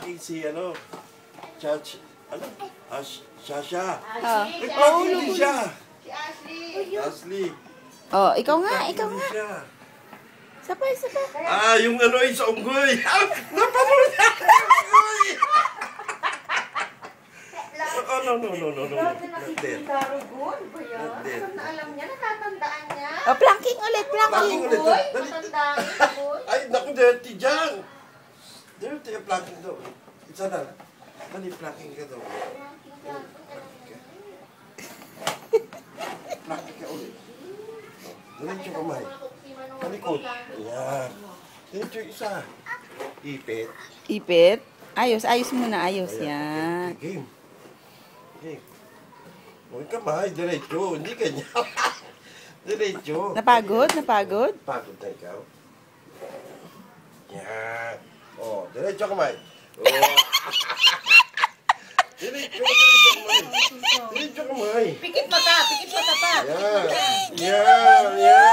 nag-plucking si ano? Ano? Shasha. Oh, Hindi siya. Si Ashley. Ashley. Oh, ikaw nga, ikaw Hindi nga. siya. Sabay, sabay. Yung ano ay sa unggoy. Napanood niya. Unggoy. No. Not dead. Darugon ba yan? Alam na alam niya, natatandaan niya. Oh, planking ulit, planking. Planking ulit. Boy, matandaan niya, boy. Ay, naku, dirty dyan. Dirty yung planking daw. Isa na. Dali, planking ka daw. Planking ka ulit. Diretso kamay. Talikod. Ayan. Diretso isa. Ipit. Ipit. Ayos, ayos muna, ayos. Yan. Game. Game. Huwag kamay, diretso. Hindi kanya. Diretso. Napagod, napagod. Pagod na ikaw. Yan. Oh, diretso kamay. Oh. Diretso kamay. Diretso kamay. Pikit mata pa. Yan. Yan. Yan.